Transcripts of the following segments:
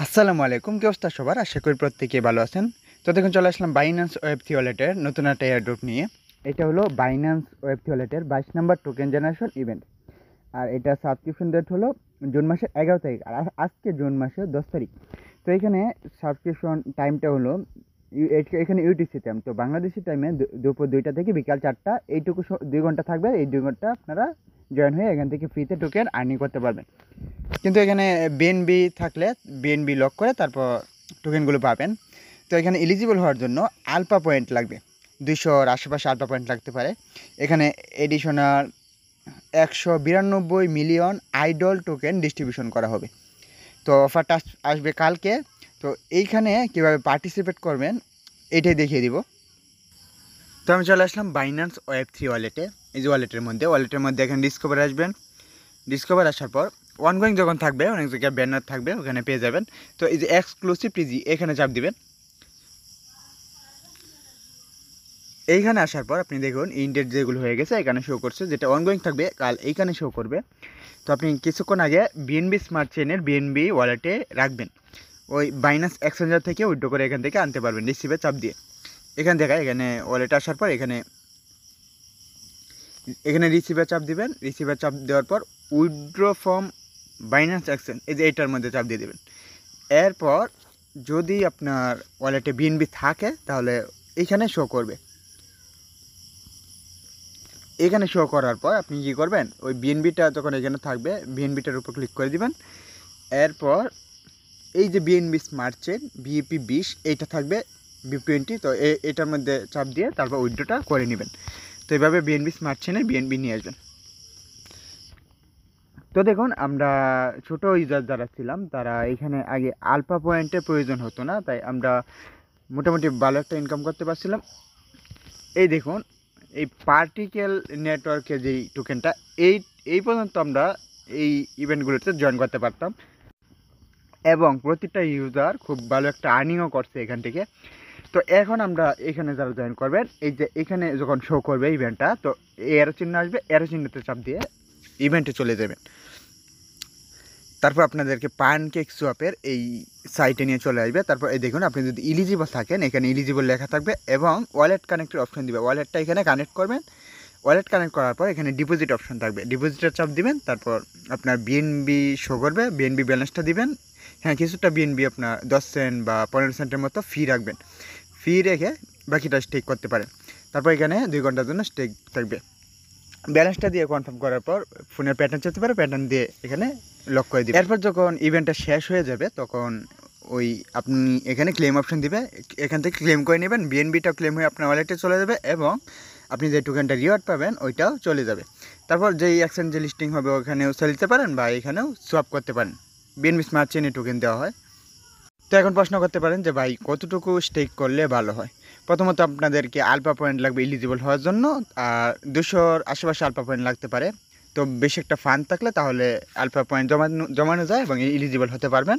আসসালামু আলাইকুম, কি অবস্থা সবার? আশা করি প্রত্যেকেই ভালো আছেন। তো দেখুন, চলে আসলাম বাইন্যান্স ওয়েব3 ওয়ালেটের নতুন একটা এয়ারড্রপ নিয়ে। এটা হলো বাইন্যান্স ওয়েব3 ওয়ালেটের 22 নম্বর টোকেন জেনারেশন ইভেন্ট। আর এটা সাবস্ক্রিপশন ডেট হলো জুন মাসের 11 তারিখ, আর আজকে জুন মাসের 10 তারিখ। তো এখানে সাবস্ক্রিপশন টাইমটা হলো এখানে ইউটিসি টাইম, তো বাংলাদেশি টাইমে দুপুর 2টা থেকে বিকাল 4টা, এইটুকু 2 ঘন্টা থাকবে। এই 2 ঘন্টা আপনারা জয়েন হয়ে এখান থেকে ফ্রিতে টোকেন আর্নিং করতে পারবেন। কিন্তু এখানে বিএনবি থাকলে বিএনবি লক করে তারপর টোকেনগুলো পাবেন। তো এখানে এলিজিবল হওয়ার জন্য আলফা পয়েন্ট লাগবে, 200-র আশেপাশে আলফা পয়েন্ট লাগতে পারে। এখানে additional 192 million idol token distribution করা হবে। তো অফারটা আসবে কালকে। তো এইখানে কীভাবে পার্টিসিপেট করবেন এটাই দেখিয়ে দিব। তো আমি চলে আসলাম বাইন্যান্স ওয়েব3 ওয়ালেটে। এই যে ওয়ালেটের মধ্যে এখানে ডিসকভার আসবেন। ডিসকভার আসার পর অনগোয়িং যখন থাকবে, অনেক জায়গায় ব্যানার থাকবে, ওখানে পেয়ে যাবেন। তো এই যে এক্সক্লুসিভ টিজি এখানে চাপ দিবেন। এইখানে আসার পর আপনি দেখুন ইন্ডেট যেগুলো হয়ে গেছে এখানে শো করছে, যেটা অনগোয়িং থাকবে কাল এইখানে শো করবে। তো আপনি কিছুক্ষণ আগে বিএনবি স্মার্ট চেনের বিএনবি ওয়ালেটে রাখবেন। ওই বাইন্যান্স এক্সচেঞ্জার থেকে উইথড্র করে এখান থেকে আনতে পারবেন রিসিভে চাপ দিয়ে। এখান থেকে এখানে ওয়ালেটে আসার পর এখানে রিসিভে চাপ দিবেন। রিসিভে চাপ দেওয়ার পর উইথড্র ফ্রম বাইন্যান্স এক্সচেঞ্জ, এই যে এটার মধ্যে চাপ দিয়ে দেবেন। এরপর যদি আপনার ওয়ালেটে বিএনবি থাকে তাহলে এইখানে শো করবে। এখানে শো করার পর আপনি কী করবেন, ওই বিএনবিটা যখন এখানে থাকবে বিএনবিটার উপর ক্লিক করে দিবেন। এরপর এই যে বিএনবি স্মার্ট চেন বিইপি20 এইটা থাকবে বি20, তো এটার মধ্যে চাপ দিয়ে তারপর উইথড্রটা করে নেবেন। তো এইভাবে বিএনবি স্মার্ট চেনে বিএনবি নিয়ে আসবেন। তো দেখুন, আমরা ছোট ইউজার যারা ছিলাম তারা এখানে আগে আলফা পয়েন্টের প্রয়োজন হতো না, তাই আমরা মোটামুটি ভালো একটা ইনকাম করতে পারছিলাম। এই দেখুন, এই পার্টিকেল নেটওয়ার্কের যেই টোকেনটা এই পর্যন্ত আমরা এই ইভেন্টগুলোতে জয়েন করতে পারতাম, এবং প্রতিটা ইউজার খুব ভালো একটা আর্নিংও করছে এখান থেকে। তো এখন আমরা এখানে যারা জয়েন করবেন, এই যে এখানে যখন শো করবে ইভেন্টটা, তো এরো চিহ্ন আসবে, এরো চিহ্নতে চাপ দিয়ে ইভেন্টে চলে যাবেন। তারপর আপনাদেরকে প্যানকেক সোয়াপের এই সাইটে নিয়ে চলে আসবে। তারপর এই দেখুন, আপনি যদি ইলিজিবল থাকেন এখানে ইলিজিবল লেখা থাকবে, এবং ওয়ালেট কানেক্টের অপশন দিবে। ওয়ালেটটা এখানে কানেক্ট করবেন। ওয়ালেট কানেক্ট করার পর এখানে ডিপোজিট অপশন থাকবে, ডিপোজিটের চাপ দিবেন। তারপর আপনার বিএনবি শো করবে, বিএনবি ব্যালেন্সটা দিবেন। হ্যাঁ, কিছুটা বিএনবি আপনার 10 সেন্ট বা 15 সেন্টের মতো ফি রাখবেন। ফি রেখে বাকিটা স্টেক করতে পারেন। তারপর এখানে 2 ঘন্টার জন্য স্টেক থাকবে। ব্যালেন্সটা দিয়ে কনফার্ম করার পর ফোনের প্যাটার্ন চলতে পারে, প্যাটার্ন দিয়ে এখানে লক করে দিবে। এরপর যখন ইভেন্টটা শেষ হয়ে যাবে তখন ওই আপনি এখানে ক্লেম অপশন দিবে, এখান থেকে ক্লেম করে নেবেন। বিএনবিটাও ক্লেম হয়ে আপনার ওয়ালেটে চলে যাবে, এবং আপনি যে টোকেনটা রিওয়ার্ড পাবেন ওইটাও চলে যাবে। তারপর যেই এক্সচেঞ্জে লিস্টিং হবে ওখানেও সেল দিতে পারেন, বা এখানেও সোয়াপ করতে পারেন। বিএনবি স্মার্ট চেনে টোকেন দেওয়া হয়। তো এখন প্রশ্ন করতে পারেন যে ভাই কতটুকু স্টেক করলে ভালো হয়। প্রথমত আপনাদেরকে আলফা পয়েন্ট লাগবে এলিজিবল হওয়ার জন্য, আর 200-র আশেপাশে আলফা পয়েন্ট লাগতে পারে। তো বেশি একটা ফান্ড থাকলে তাহলে আলফা পয়েন্ট জমানো যায় এবং এলিজিবল হতে পারবেন।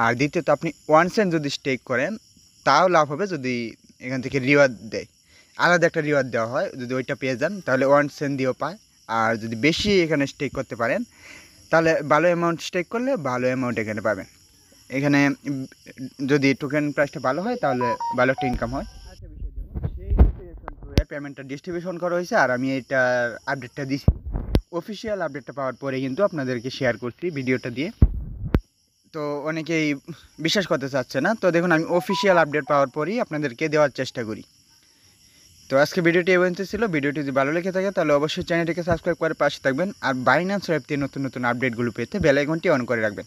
আর দ্বিতীয়ত আপনি 1 সেন্ট যদি স্টেক করেন তাও লাভ হবে, যদি এখান থেকে রিওয়ার্ড দেয়, আলাদা একটা রিওয়ার্ড দেওয়া হয়, যদি ওইটা পেয়ে যান তাহলে 1 সেন্ট দিয়েও পায়। আর যদি বেশি এখানে স্টেক করতে পারেন তাহলে ভালো অ্যামাউন্ট স্টেক করলে ভালো অ্যামাউন্ট এখানে পাবেন। এখানে যদি টোকেন প্রাইসটা ভালো হয় তাহলে ভালো একটা ইনকাম হয়। আচ্ছা, বিষয় দেখুন, সেই নোটিফিকেশন টু এর পেমেন্টটা ডিস্ট্রিবিউশন করা হয়েছে, আর আমি এটার আপডেটটা দিছি। অফিসিয়াল আপডেটটা পাওয়ার পরে কিন্তু আপনাদেরকে শেয়ার করছি ভিডিওটা দিয়ে। তো অনেকেই বিশ্বাস করতে চাচ্ছে না। তো দেখুন, আমি অফিসিয়াল আপডেট পাওয়ার পরেই আপনাদেরকে দেওয়ার চেষ্টা করি। তো আজকে ভিডিওটি এই পর্যন্ত ছিল। ভিডিওটি যদি ভালো লেগে থাকে তাহলে অবশ্যই চ্যানেলটিকে সাবস্ক্রাইব করে পাশে থাকবেন, আর বাইন্যান্স ওয়েব থেকে নতুন নতুন আপডেটগুলো পেতে বেল আইকনটি অন করে রাখবেন।